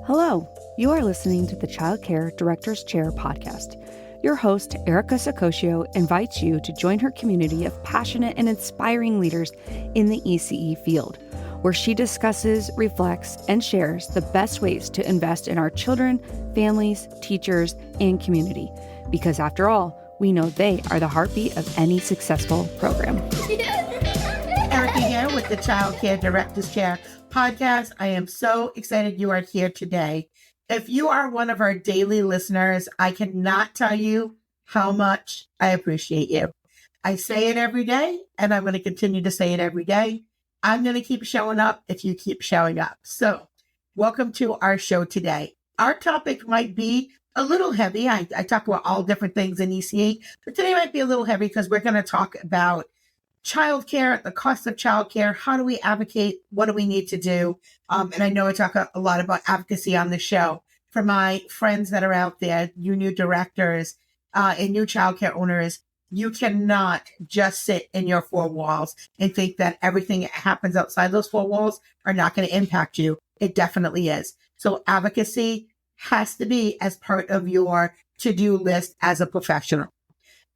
Hello, you are listening to the Childcare Director's Chair podcast. Your host, Erica Saccoccio, invites you to join her community of passionate and inspiring leaders in the ECE field, where she discusses, reflects, and shares the best ways to invest in our children, families, teachers, and community. Because after all, we know they are the heartbeat of any successful program. Erica here with the Childcare Director's Chair podcast. I am so excited you are here today. If you are one of our daily listeners, I cannot tell you how much I appreciate you. I say it every day, and I'm going to continue to say it every day. I'm going to keep showing up if you keep showing up. So welcome to our show today. Our topic might be a little heavy. I talk about all different things in ECE, but today might be a little heavy because we're going to talk about childcare, the cost of childcare. How do we advocate? What do we need to do? And I know I talk a lot about advocacy on the show. For my friends that are out there, you new directors and new childcare owners, you cannot just sit in your four walls and think that everything that happens outside those four walls are not going to impact you. It definitely is. So advocacy has to be as part of your to-do list as a professional.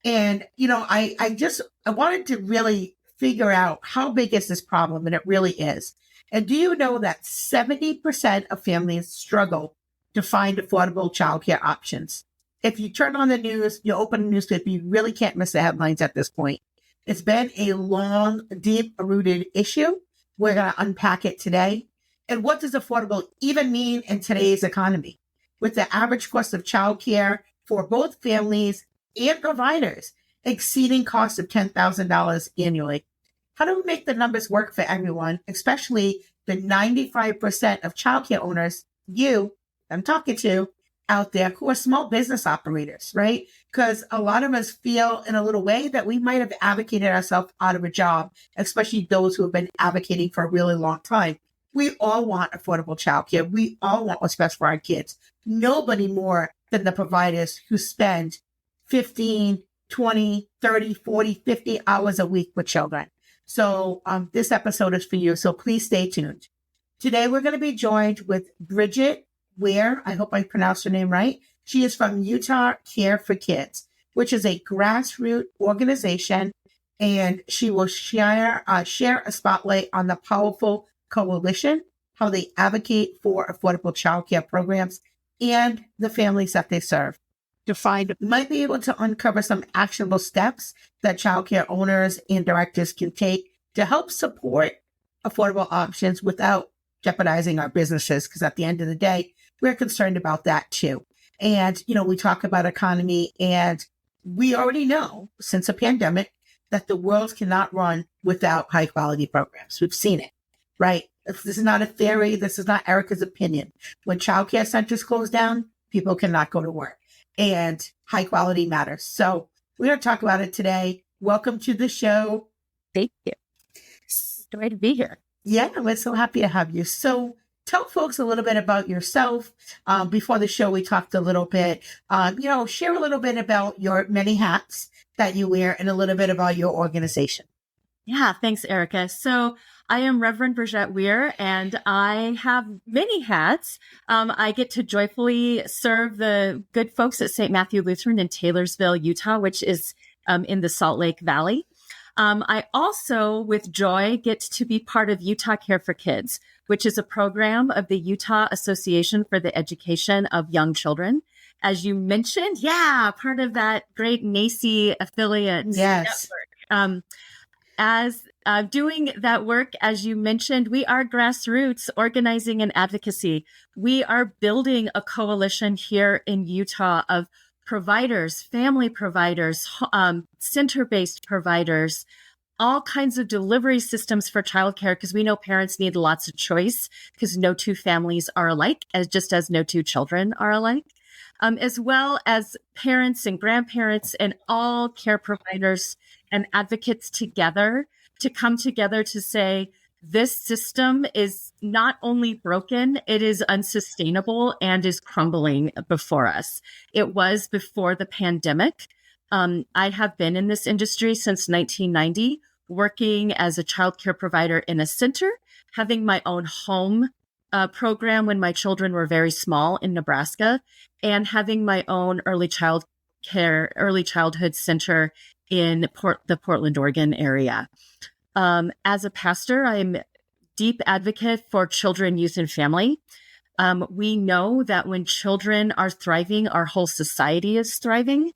And, I wanted to really figure out how big is this problem, and it really is. And do you know that 70% of families struggle to find affordable childcare options? If you turn on the news, you open a newspaper, you really can't miss the headlines at this point. It's been a long, deep-rooted issue. We're going to unpack it today. And what does affordable even mean in today's economy? With the average cost of childcare for both families and providers exceeding costs of $10,000 annually. How do we make the numbers work for everyone, especially the 95% of childcare owners, I'm talking to out there, who are small business operators, right? Because a lot of us feel in a little way that we might have advocated ourselves out of a job, especially those who have been advocating for a really long time. We all want affordable childcare. We all want what's best for our kids. Nobody more than the providers who spend 15, 20, 30, 40, 50 hours a week with children. So this episode is for you. So please stay tuned. Today, we're going to be joined with Brigette Weier. I hope I pronounced her name right. She is from Utah Care for Kids, which is a grassroots organization. And she will share a spotlight on the powerful coalition, how they advocate for affordable childcare programs, and the families that they serve. Might be able to uncover some actionable steps that childcare owners and directors can take to help support affordable options without jeopardizing our businesses. Because at the end of the day, we're concerned about that too. And, we talk about economy, and we already know since the pandemic that the world cannot run without high quality programs. We've seen it, right? This is not a theory. This is not Erica's opinion. When childcare centers close down, people cannot go to work. And high quality matters. So we're going to talk about it today. Welcome to the show. Thank you. Great to be here. Yeah, we're so happy to have you. So tell folks a little bit about yourself. Before the show, we talked a little bit, share a little bit about your many hats that you wear and a little bit about your organization. Yeah, thanks, Erica. So I am Reverend Brigette Weier, and I have many hats. I get to joyfully serve the good folks at St. Matthew Lutheran in Taylorsville, Utah, which is in the Salt Lake Valley. I also, with joy, get to be part of Utah Care for Kids, which is a program of the Utah Association for the Education of Young Children. As you mentioned, part of that great NACE affiliate network. As doing that work, as you mentioned, we are grassroots organizing and advocacy. We are building a coalition here in Utah of providers, family providers, center-based providers, all kinds of delivery systems for childcare, because we know parents need lots of choice, because no two families are alike, just as no two children are alike, as well as parents and grandparents and all care providers and advocates together to come together to say, this system is not only broken, it is unsustainable and is crumbling before us. It was before the pandemic. I have been in this industry since 1990, working as a childcare provider in a center, having my own home program when my children were very small in Nebraska, and having my own early childhood center in the Portland, Oregon area. As a pastor, I'm a deep advocate for children, youth, and family. We know that when children are thriving, our whole society is thriving.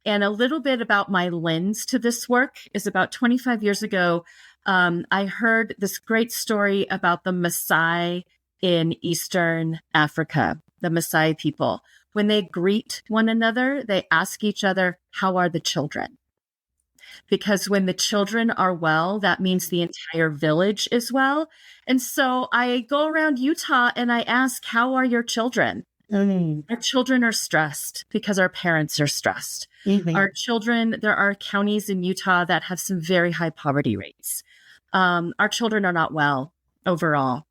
And a little bit about my lens to this work is about 25 years ago, I heard this great story about the Maasai in Eastern Africa, the Maasai people. When they greet one another, they ask each other, "How are the children?" Because when the children are well, that means the entire village is well. And so I go around Utah and I ask, "How are your children?" Our children are stressed because our parents are stressed. Our children, there are counties in Utah that have some very high poverty rates. Our children are not well overall.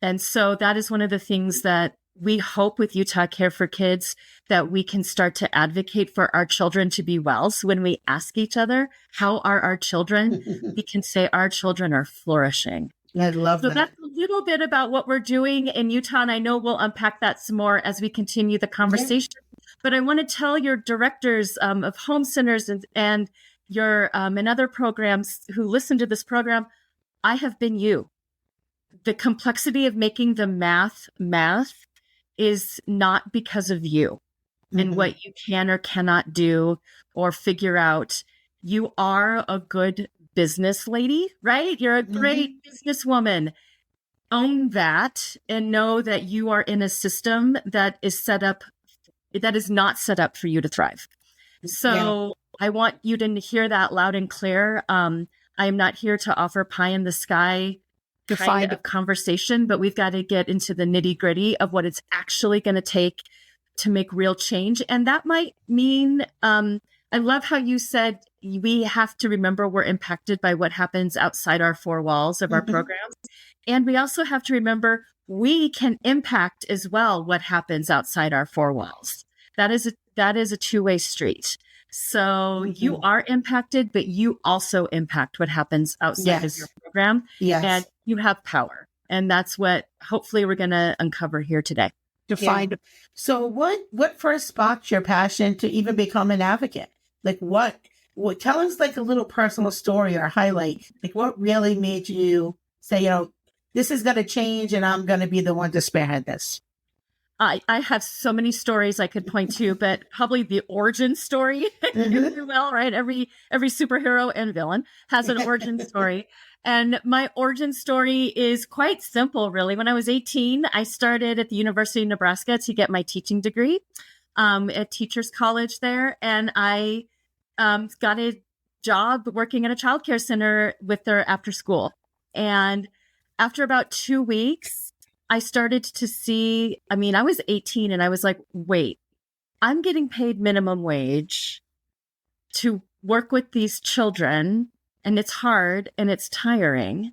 And so that is one of the things that we hope with Utah Care for Kids, that we can start to advocate for our children to be well. So when we ask each other, "How are our children?" we can say our children are flourishing. I love that. So that's a little bit about what we're doing in Utah. And I know we'll unpack that some more as we continue the conversation. Yeah. But I want to tell your directors of home centers and your and other programs who listen to this program, I have been you. The complexity of making the math is not because of you and what you can or cannot do or figure out. You are a good business lady, right? You're a great businesswoman. Own that and know that you are in a system that is not set up for you to thrive. So I want you to hear that loud and clear. I am not here to offer pie in the sky kind of conversation, but we've got to get into the nitty gritty of what it's actually going to take to make real change. And that might mean, I love how you said we have to remember we're impacted by what happens outside our four walls of our programs. And we also have to remember we can impact as well what happens outside our four walls. That is a two-way street. So you are impacted, but you also impact what happens outside of your program. And you have power. And that's what hopefully we're going to uncover here today. So what first sparked your passion to even become an advocate? Like what tell us like a little personal story or highlight, like what really made you say, this is going to change and I'm going to be the one to spearhead this? I have so many stories I could point to, but probably the origin story, if you will, right? Every superhero and villain has an origin story. And my origin story is quite simple, really. When I was 18, I started at the University of Nebraska to get my teaching degree at Teachers College there. And I got a job working at a childcare center with their after school. And after about 2 weeks, I started to see, I was 18 and I was like, wait, I'm getting paid minimum wage to work with these children, and it's hard and it's tiring.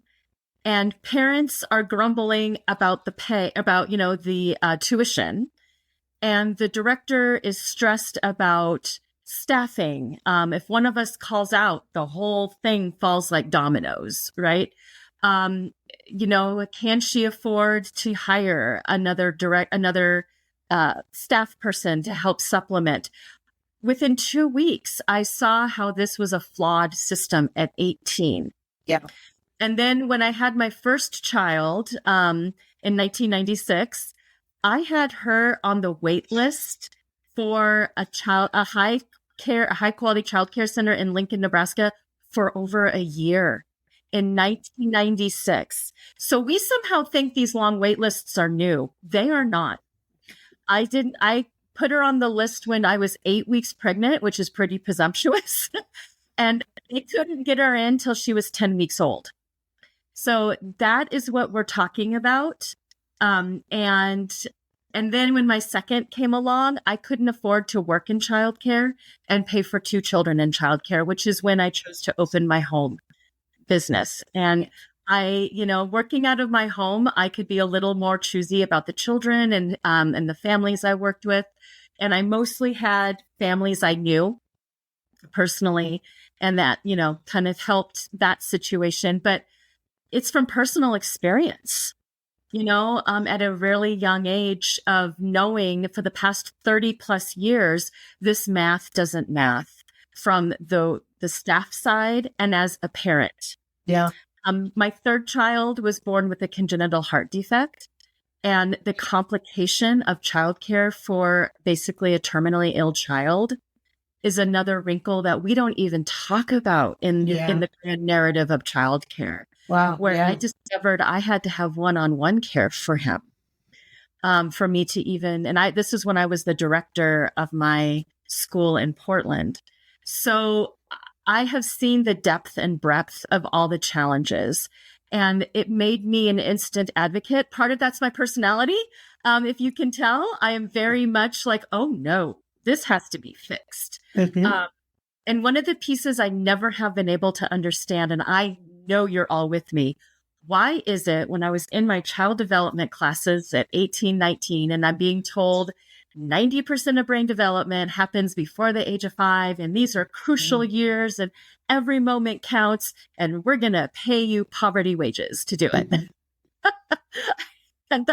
And parents are grumbling about the pay, about, the tuition. And the director is stressed about staffing. If one of us calls out, the whole thing falls like dominoes, right? Can she afford to hire another staff person to help supplement? Within 2 weeks, I saw how this was a flawed system at 18. Yeah. And then when I had my first child in 1996, I had her on the wait list for a high quality childcare center in Lincoln, Nebraska for over a year. In 1996. So we somehow think these long wait lists are new. They are not. I put her on the list when I was 8 weeks pregnant, which is pretty presumptuous. And they couldn't get her in till she was 10 weeks old. So that is what we're talking about. And then when my second came along, I couldn't afford to work in childcare and pay for 2 children in childcare, which is when I chose to open my home business. And I, working out of my home, I could be a little more choosy about the children and the families I worked with. And I mostly had families I knew personally, and that, kind of helped that situation. But it's from personal experience. at a really young age of knowing for the past 30 plus years, this math doesn't math from the staff side and as a parent. Yeah. My third child was born with a congenital heart defect, and the complication of childcare for basically a terminally ill child is another wrinkle that we don't even talk about in the grand narrative of childcare. Wow. Where I discovered I had to have one-on-one care for him, for me to even, and this is when I was the director of my school in Portland. So I have seen the depth and breadth of all the challenges, and it made me an instant advocate. Part of that's my personality. If you can tell, I am very much like, oh no, this has to be fixed. Mm-hmm. And one of the pieces I never have been able to understand, and I know you're all with me, why is it when I was in my child development classes at 18, 19, and I'm being told 90% of brain development happens before the age of 5, and these are crucial years, and every moment counts, and we're going to pay you poverty wages to do it. And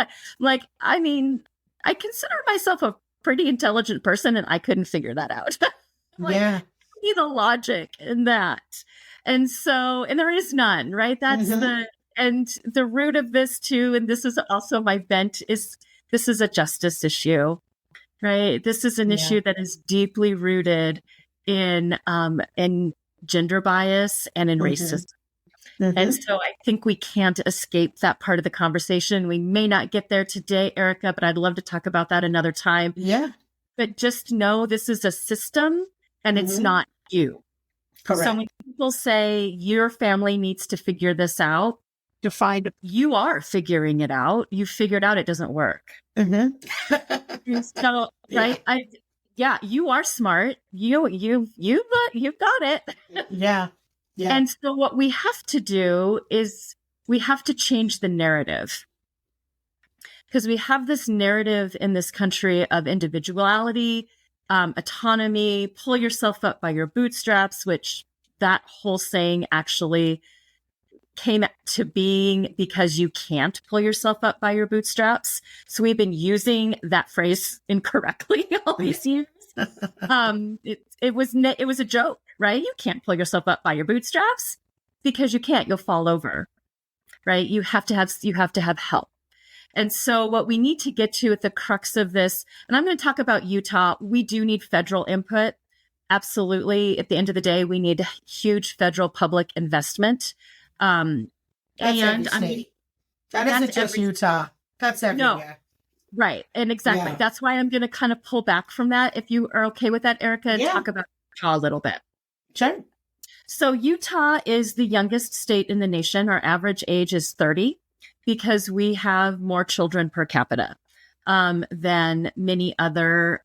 I consider myself a pretty intelligent person, and I couldn't figure that out. See the logic in that. And there is none, right? That's the root of this too. And this is also my bent is this is a justice issue, right? This is an issue that is deeply rooted in gender bias and in racism. And so I think we can't escape that part of the conversation. We may not get there today, Erica, but I'd love to talk about that another time. Yeah. But just know this is a system and it's not you. Correct. So when people say your family needs to figure this out, you are figuring it out. You figured out it doesn't work. So, right? You are smart. You've got it. Yeah. And so what we have to do is we have to change the narrative. Because we have this narrative in this country of individuality, autonomy, pull yourself up by your bootstraps, which that whole saying actually came to being because you can't pull yourself up by your bootstraps. So we've been using that phrase incorrectly all these years. It was a joke, right? You can't pull yourself up by your bootstraps because you can't. You'll fall over, right? You have to have help. And so what we need to get to at the crux of this, and I'm going to talk about Utah, we do need federal input. Absolutely. At the end of the day, we need huge federal public investment. That's isn't just Utah. That's everywhere. No. Right. And exactly. That's why I'm going to kind of pull back from that. If you are okay with that, Erica, and talk about Utah a little bit. Sure. So Utah is the youngest state in the nation. Our average age is 30 because we have more children per capita than many other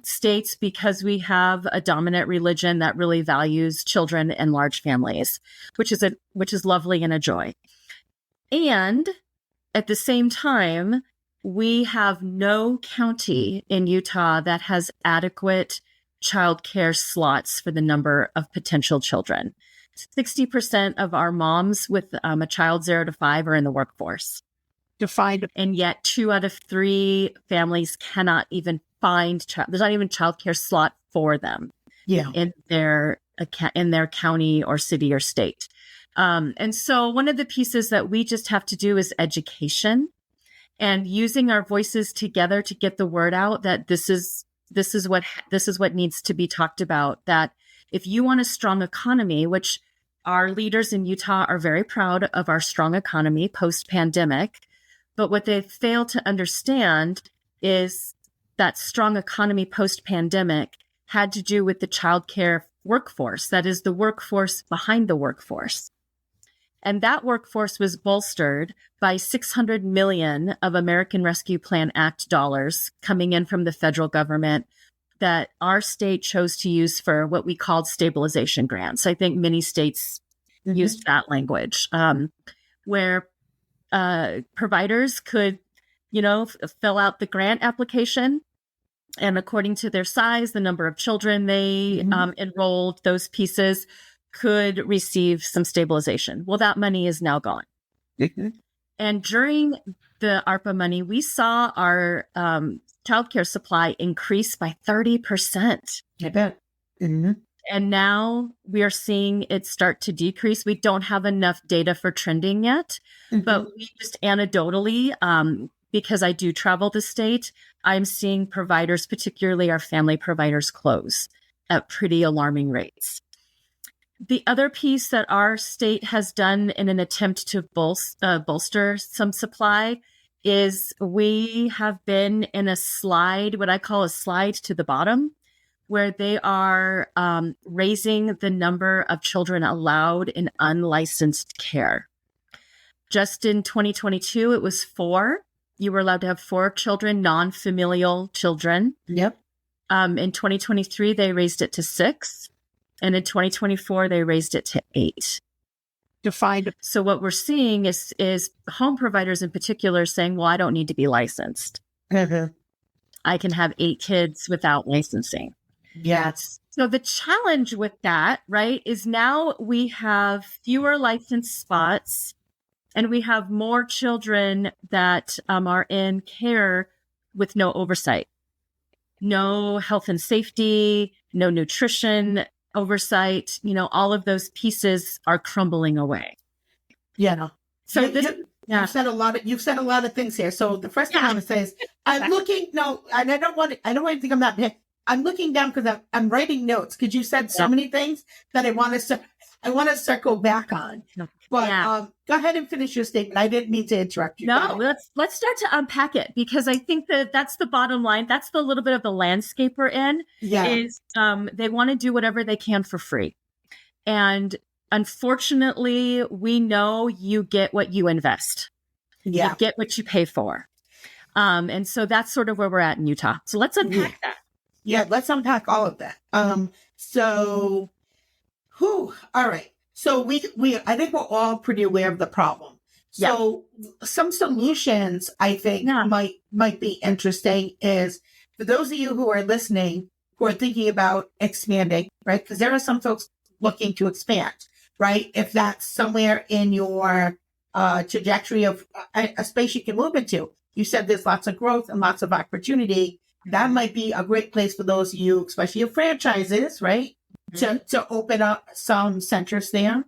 states because we have a dominant religion that really values children and large families, which is lovely and a joy. And at the same time, we have no county in Utah that has adequate childcare slots for the number of potential children. 60% of our moms with a child 0 to 5 are in the workforce. And yet 2 out of 3 families cannot even find there's not even childcare slot for them in their county or city or state. And so one of the pieces that we just have to do is education and using our voices together to get the word out that this is what needs to be talked about, that if you want a strong economy, which our leaders in Utah are very proud of our strong economy post-pandemic, but what they fail to understand is that strong economy post-pandemic had to do with the childcare workforce. That is the workforce behind the workforce. And that workforce was bolstered by $600 million of American Rescue Plan Act dollars coming in from the federal government that our state chose to use for what we called stabilization grants. I think many states used that language, where providers could, fill out the grant application, and according to their size, the number of children they enrolled, those pieces could receive some stabilization. Well, that money is now gone. And during the ARPA money, we saw our childcare supply increase by 30%. I bet. Mm-hmm. And now we are seeing it start to decrease. We don't have enough data for trending yet, but we just anecdotally, because I do travel the state, I'm seeing providers, particularly our family providers, close at pretty alarming rates. The other piece that our state has done in an attempt to bolster some supply is we have been in a slide, what I call a slide to the bottom, where they are raising the number of children allowed in unlicensed care. Just in 2022, it was 4. You were allowed to have 4 children, non-familial children. Yep. In 2023, they raised it to 6. And in 2024, they raised it to 8. Defined. So what we're seeing is home providers in particular saying, well, I don't need to be licensed. Mm-hmm. I can have 8 kids without licensing. Yes. So the challenge with that, right, is now we have fewer licensed spots and we have more children that are in care with no oversight, no health and safety, no nutrition oversight. All of those pieces are crumbling away. Yeah. So you've said a lot of things here. So the first thing I'm going to say is I'm looking. No, and I don't want to think I'm not. I'm looking down because I'm writing notes because you said so many things that I want to circle back on. But go ahead and finish your statement. I didn't mean to interrupt you. No, let's start to unpack it because I think that's the bottom line. That's the little bit of the landscape we're in. Yeah. Is they want to do whatever they can for free, and unfortunately, we know you get what you invest. Yeah. You get what you pay for, and so that's sort of where we're at in Utah. So let's unpack that. Yeah, let's unpack all of that. All right. So I think we're all pretty aware of the problem. So some solutions I think might be interesting is for those of you who are listening, who are thinking about expanding, right? Because there are some folks looking to expand, right? If that's somewhere in your trajectory of a space you can move into. You said there's lots of growth and lots of opportunity. That might be a great place for those of you, especially your franchises, right? Mm-hmm. To open up some centers there.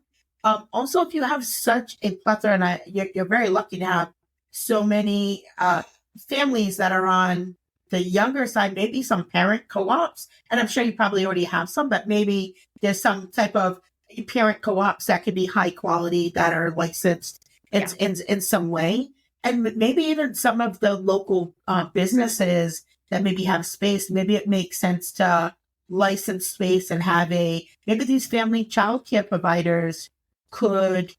Also, if you have such a plethora, and you're very lucky to have so many families that are on the younger side, maybe some parent co-ops, and I'm sure you probably already have some, but maybe there's some type of parent co-ops that could be high quality that are licensed in some way. And maybe even some of the local businesses that maybe have space, maybe it makes sense to license space and have maybe these family childcare providers could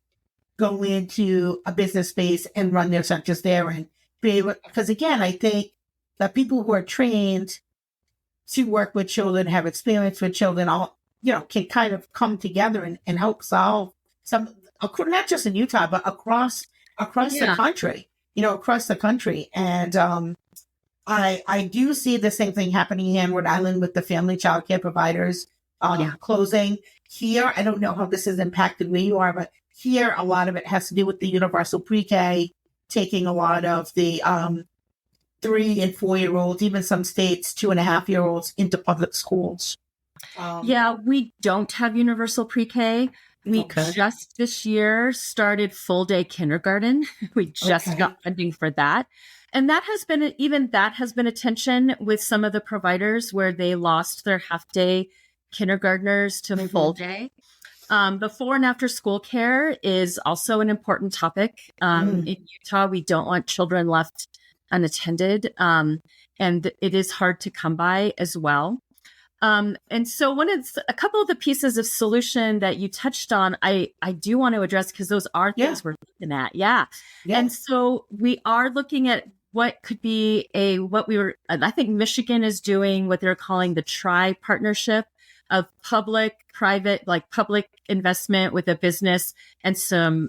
go into a business space and run their centers there and be able, because again, I think that people who are trained to work with children, have experience with children, all, can kind of come together and help solve some, not just in Utah, but across the country, across the country. And, I do see the same thing happening here in Rhode Island with the family childcare providers closing. Here, I don't know how this has impacted where you are, but here a lot of it has to do with the universal pre-K, taking a lot of the 3 and 4-year-olds, even some states 2.5-year-olds into public schools. We don't have universal pre-K. We just this year started full day kindergarten. We just got funding for that. And that has been a tension with some of the providers where they lost their half day kindergartners to full day. Before and after school care is also an important topic. In Utah, we don't want children left unattended. And it is hard to come by as well. And so a couple of the pieces of solution that you touched on, I do want to address because those are things we're looking at. Yeah. And so we are looking at what could be I think Michigan is doing what they're calling the tri-partnership of public-private, like public investment with a business and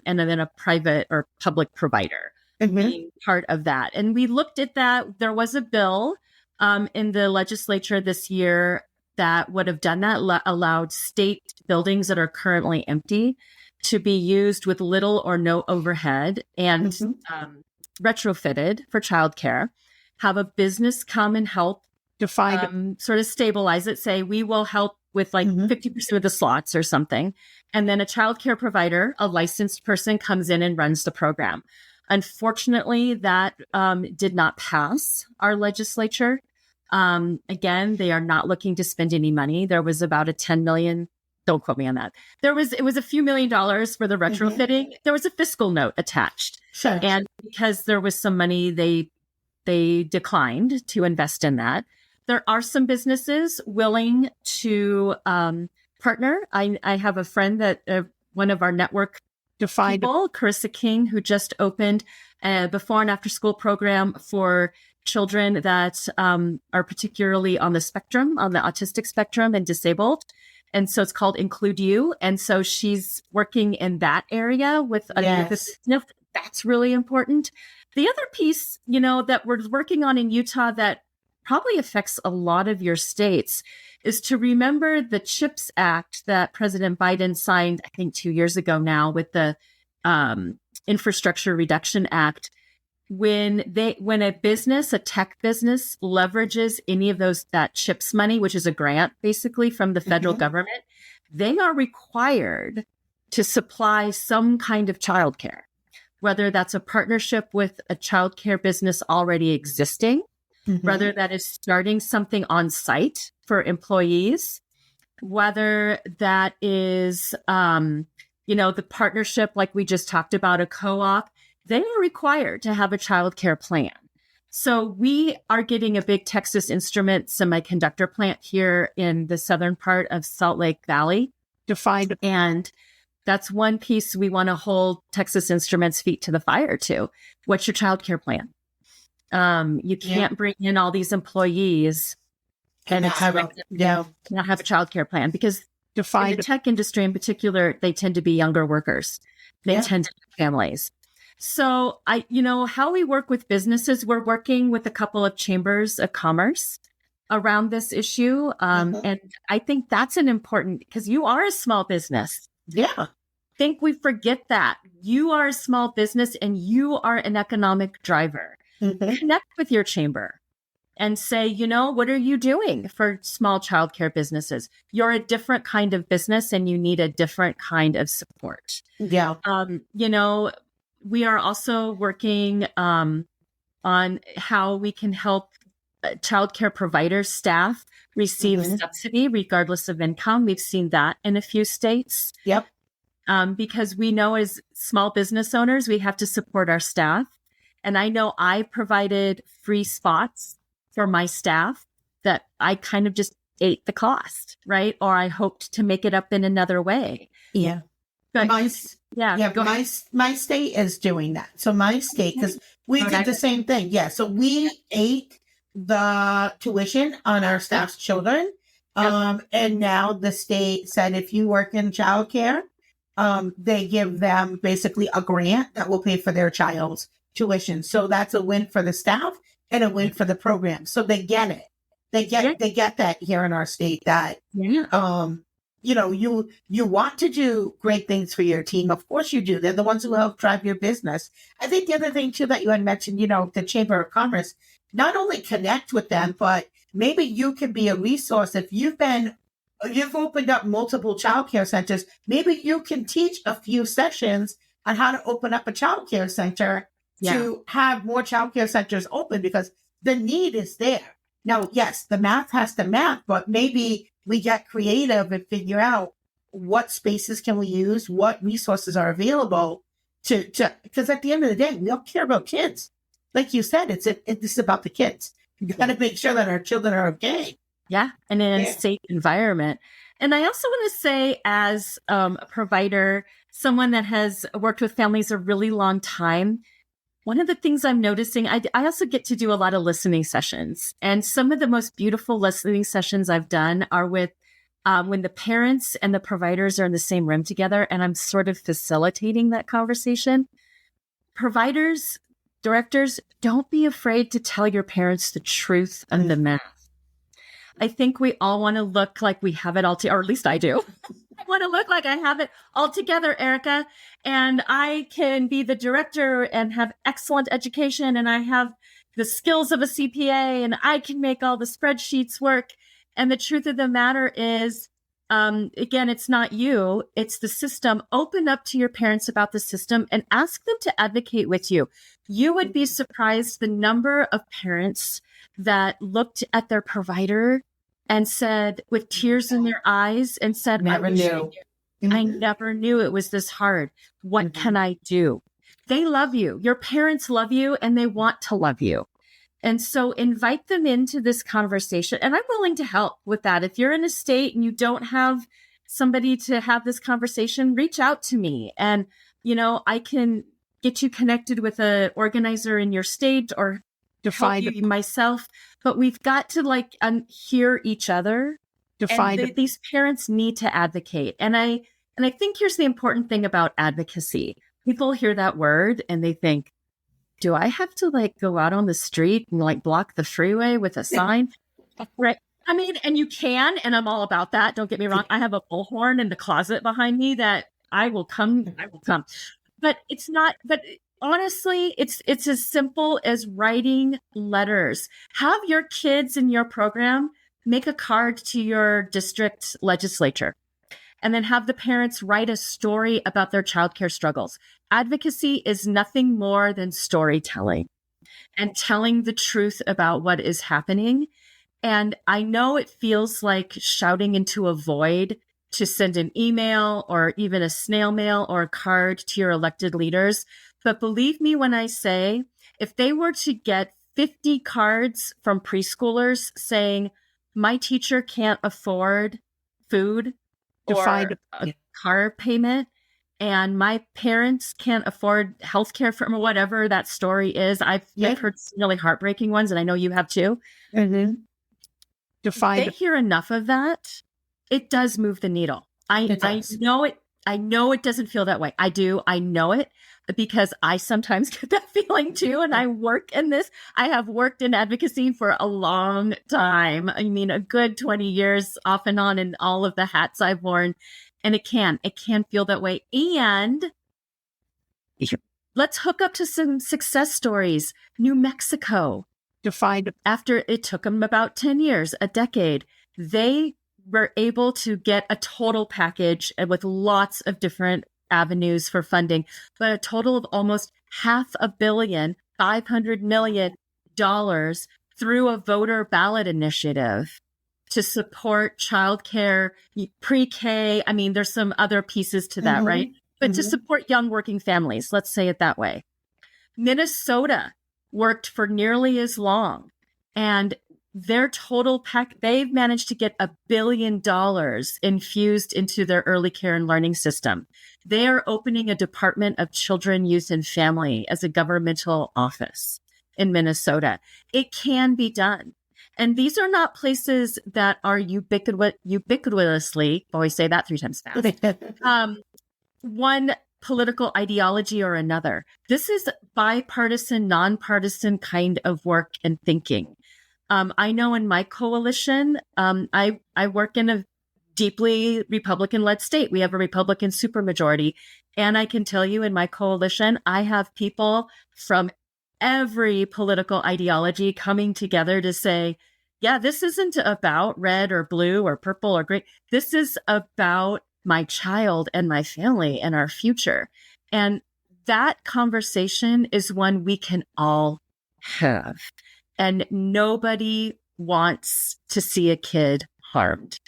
then a private or public provider being part of that. And we looked at that. There was a bill in the legislature this year that would have done that, allowed state buildings that are currently empty to be used with little or no overhead and retrofitted for childcare. Have a business come and help sort of stabilize it. Say, we will help with like 50% of the slots or something. And then a childcare provider, a licensed person, comes in and runs the program. Unfortunately, that did not pass our legislature. Again, they are not looking to spend any money. There was about a 10 million. Don't quote me on that. It was a few $1,000,000 for the retrofitting. There was a fiscal note attached. Sure. And because there was some money, they declined to invest in that. There are some businesses willing to partner. I have a friend that one of our network people, Carissa King, who just opened a before and after school program for children that are particularly on the spectrum, on the autistic spectrum and disabled. And so it's called Include You. And so she's working in that area with that's really important. The other piece, that we're working on in Utah that probably affects a lot of your states is to remember the CHIPS Act that President Biden signed, I think 2 years ago now, with the Infrastructure Reduction Act. When a business, a tech business, leverages any of that CHIPS money, which is a grant basically from the federal government, they are required to supply some kind of childcare, whether that's a partnership with a childcare business already existing, whether that is starting something on site for employees, whether that is, the partnership like we just talked about, a co-op. They are required to have a childcare plan. So we are getting a big Texas Instrument semiconductor plant here in the southern part of Salt Lake Valley. And that's one piece we want to hold Texas Instruments' feet to the fire to. What's your childcare plan? You can't bring in all these employees and not have a childcare plan, because in the tech industry in particular, they tend to be younger workers. They tend to have families. So how we work with businesses, we're working with a couple of chambers of commerce around this issue. And I think that's an important, because you are a small business. Yeah. I think we forget that. You are a small business and you are an economic driver. Connect with your chamber and say, what are you doing for small childcare businesses? You're a different kind of business and you need a different kind of support. Yeah. We are also working on how we can help childcare providers, staff receive subsidy regardless of income. We've seen that in a few states. Yep. Because we know as small business owners, we have to support our staff. And I know I provided free spots for my staff that I kind of just ate the cost, right? Or I hoped to make it up in another way. Yeah. But my state is doing that. So my state, because we did the same thing. Yeah. So we ate the tuition on our staff's children. And now the state said, if you work in childcare, they give them basically a grant that will pay for their child's tuition. So that's a win for the staff and a win for the program. So they get it. They get that here in our state, that, you want to do great things for your team. Of course you do. They're the ones who help drive your business. I think the other thing too that you had mentioned, the Chamber of Commerce, not only connect with them, but maybe you can be a resource. If you've opened up multiple childcare centers, maybe you can teach a few sessions on how to open up a childcare center to have more childcare centers open, because the need is there. Now, yes, the math has to math, but maybe we get creative and figure out what spaces can we use, what resources are available because at the end of the day, we all care about kids. Like you said, this is about the kids. You got to make sure that our children are okay. Yeah. And in a safe environment. And I also want to say, as a provider, someone that has worked with families a really long time, one of the things I'm noticing, I also get to do a lot of listening sessions. And some of the most beautiful listening sessions I've done are with when the parents and the providers are in the same room together, and I'm sort of facilitating that conversation. Providers, directors, don't be afraid to tell your parents the truth and the math. I think we all want to look like we have it all, or at least I do. I want to look like I have it all together, Erica, and I can be the director and have excellent education, and I have the skills of a CPA, and I can make all the spreadsheets work. And the truth of the matter is, again, it's not you, it's the system. Open up to your parents about the system and ask them to advocate with you. You would be surprised the number of parents that looked at their provider and said, with tears in their eyes, and said, Never knew. I never knew it was this hard. What can I do? They love you. Your parents love you, and they want to love you. And so invite them into this conversation. And I'm willing to help with that. If you're in a state and you don't have somebody to have this conversation, reach out to me. And, I can get you connected with an organizer in your state or help you myself. But we've got to hear each other. These parents need to advocate. And I think here's the important thing about advocacy. People hear that word and they think, do I have to go out on the street and block the freeway with a sign? Right. I mean, and you can, and I'm all about that. Don't get me wrong. I have a bullhorn in the closet behind me that I will come. But it's not, but honestly, it's as simple as writing letters. Have your kids in your program make a card to your district legislature, and then have the parents write a story about their childcare struggles. Advocacy is nothing more than storytelling and telling the truth about what is happening. And I know it feels like shouting into a void to send an email or even a snail mail or a card to your elected leaders. But believe me when I say, if they were to get 50 cards from preschoolers saying, my teacher can't afford food or a car payment, and my parents can't afford healthcare from whatever that story is. I've heard some really heartbreaking ones, and I know you have too. Mm-hmm. They hear enough of that, it does move the needle. I know it. I know it doesn't feel that way. I do. I know it because I sometimes get that feeling too. And I work in this. I have worked in advocacy for a long time. I mean, a good 20 years off and on in all of the hats I've worn. And it can feel that way. And let's hook up to some success stories. New Mexico, after it took them about 10 years, a decade, they were able to get a total package with lots of different avenues for funding, but a total of almost $500 million through a voter ballot initiative to support childcare, pre-K. I mean, there's some other pieces to that, right? But to support young working families, let's say it that way. Minnesota worked for nearly as long, and their total they've managed to get $1 billion infused into their early care and learning system. They are opening a Department of Children, Youth, and Family as a governmental office in Minnesota. It can be done. And these are not places that are ubiquitously, always say that 3 times fast, one political ideology or another. This is bipartisan, nonpartisan kind of work and thinking. I know in my coalition, I work in a deeply Republican-led state. We have a Republican supermajority. And I can tell you in my coalition, I have people from every political ideology coming together to say, yeah, this isn't about red or blue or purple or green. This is about my child and my family and our future. And that conversation is one we can all have. And nobody wants to see a kid harmed.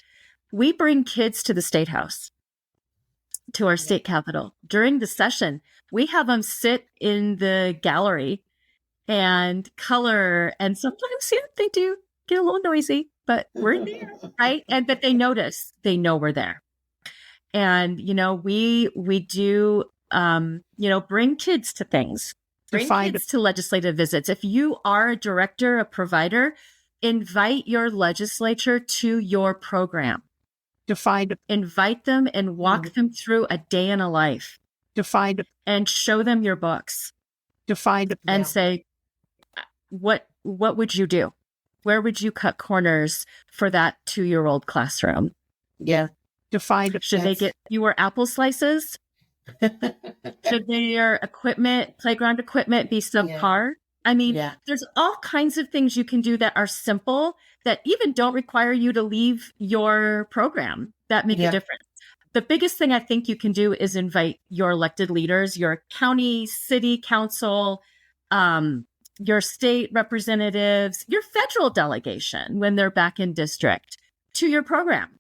We bring kids to the State House, to our state capitol. During the session, we have them sit in the gallery and color. And sometimes they do get a little noisy, but we're there, right? But they notice, they know we're there. And, we do, bring kids to things. Bring kids to legislative visits. If you are a director, a provider, invite your legislature to your program. Invite them and walk them through a day in a life. And show them your books. And say, what would you do? Where would you cut corners for that 2-year-old classroom? Yeah. Should they get fewer apple slices? Should their equipment, playground equipment, be subpar? I mean, there's all kinds of things you can do that are simple that even don't require you to leave your program that make a difference. The biggest thing I think you can do is invite your elected leaders, your county, city council, your state representatives, your federal delegation when they're back in district to your program.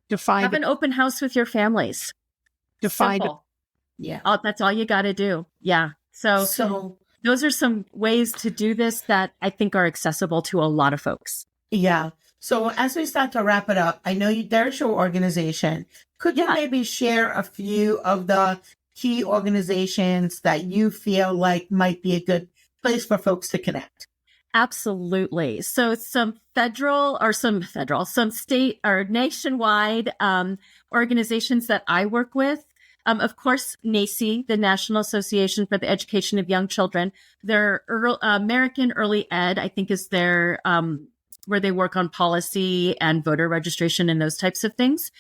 Have an open house with your families. Simple. That's all you got to do. Yeah. So those are some ways to do this that I think are accessible to a lot of folks. Yeah. So as we start to wrap it up, I know there's your organization. Could you maybe share a few of the key organizations that you feel like might be a good place for folks to connect? Absolutely. So some state or nationwide organizations that I work with. Of course, NACCE, the National Association for the Education of Young Children, their American Early Ed, I think, is their where they work on policy and voter registration and those types of things.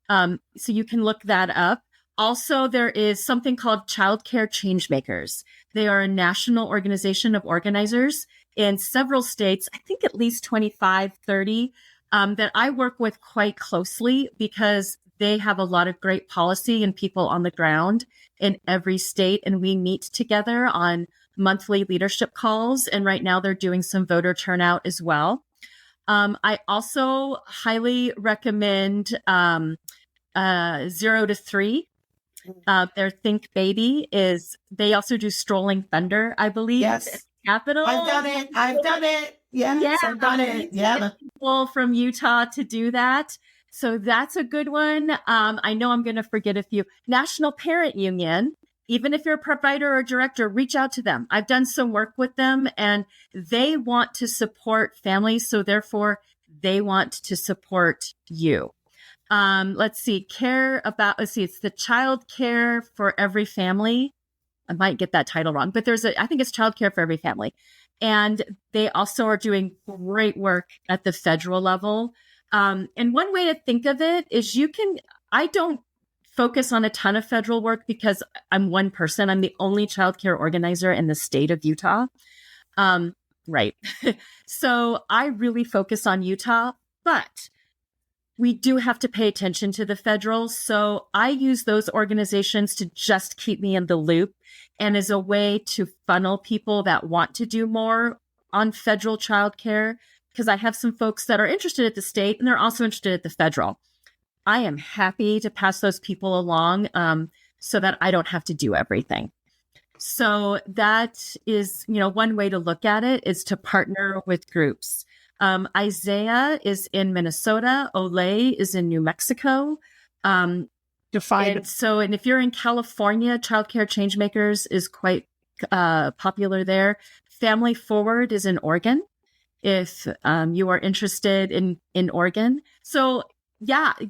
So you can look that up. Also, there is something called Childcare Changemakers. They are a national organization of organizers in several states, I think at least 25, 30, that I work with quite closely because they have a lot of great policy and people on the ground in every state. And we meet together on monthly leadership calls. And right now they're doing some voter turnout as well. I also highly recommend 0 to 3. Their Think Baby they also do Strolling Thunder, I believe. Yes. Capital. I've done it. Yes, I've done it. Yeah. People from Utah to do that. So that's a good one. I know I'm going to forget a few. National Parent Union. Even if you're a provider or director, reach out to them. I've done some work with them and they want to support families. So therefore, they want to support you. It's the Childcare for Every Family. I might get that title wrong, but I think it's Childcare for Every Family. And they also are doing great work at the federal level. And one way to think of it is I don't focus on a ton of federal work because I'm one person. I'm the only childcare organizer in the state of Utah. Right. So I really focus on Utah, but we do have to pay attention to the federal. So I use those organizations to just keep me in the loop and as a way to funnel people that want to do more on federal childcare, because I have some folks that are interested at the state and they're also interested at the federal. I am happy to pass those people along so that I don't have to do everything. So that is, one way to look at it is to partner with groups. Isaiah is in Minnesota. Olay is in New Mexico. And if you're in California, Childcare Changemakers is quite popular there. Family Forward is in Oregon, if you are interested in Oregon. So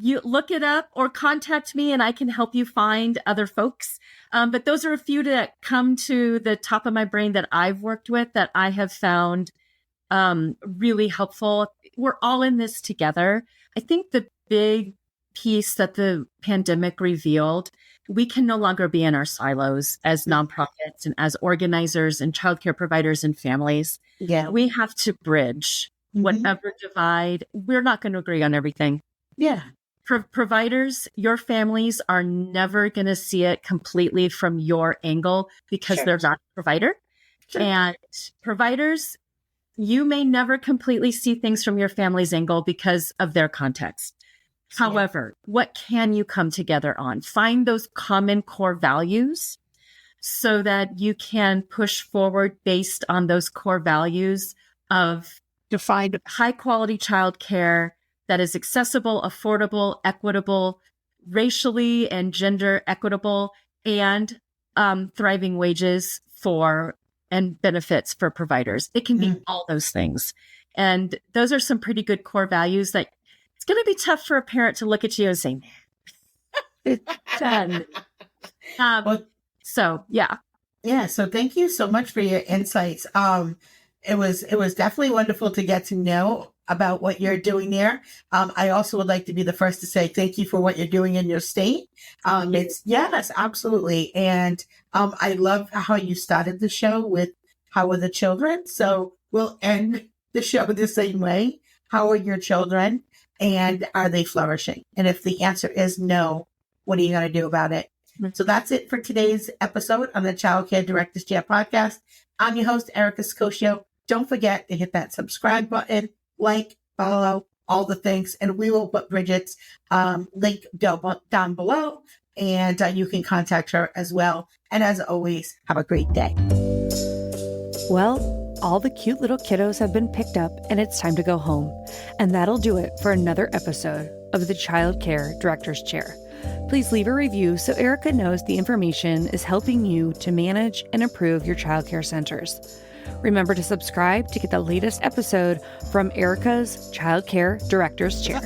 you look it up or contact me and I can help you find other folks. But those are a few that come to the top of my brain that I've worked with that I have found really helpful. We're all in this together. I think the big piece that the pandemic revealed, we can no longer be in our silos as nonprofits and as organizers and childcare providers and families. Yeah. We have to bridge whatever divide. We're not going to agree on everything. Yeah. Providers, your families are never going to see it completely from your angle because they're not a provider. Sure. And providers, you may never completely see things from your family's angle because of their context. However, what can you come together on? Find those common core values so that you can push forward based on those core values of defined high quality childcare that is accessible, affordable, equitable, racially and gender equitable, and thriving wages and benefits for providers. It can be all those things. And those are some pretty good core values that it's going to be tough for a parent to look at you and say, it's done. Yeah. So thank you so much for your insights. It was definitely wonderful to get to know about what you're doing there. I also would like to be the first to say thank you for what you're doing in your state. Yes, absolutely. And I love how you started the show with how are the children? So we'll end the show the same way. How are your children? And are they flourishing? And if the answer is no, what are you going to do about it? So that's it for today's episode on the Childcare Directors Chair podcast. I'm your host, Erica Saccoccio. Don't forget to hit that subscribe button, like, follow, all the things. And we will put Brigitte's link down below. And you can contact her as well. And as always, have a great day. Well, all the cute little kiddos have been picked up and it's time to go home. And that'll do it for another episode of the Childcare Director's Chair. Please leave a review so Erica knows the information is helping you to manage and improve your childcare centers. Remember to subscribe to get the latest episode from Erica's Childcare Director's Chair.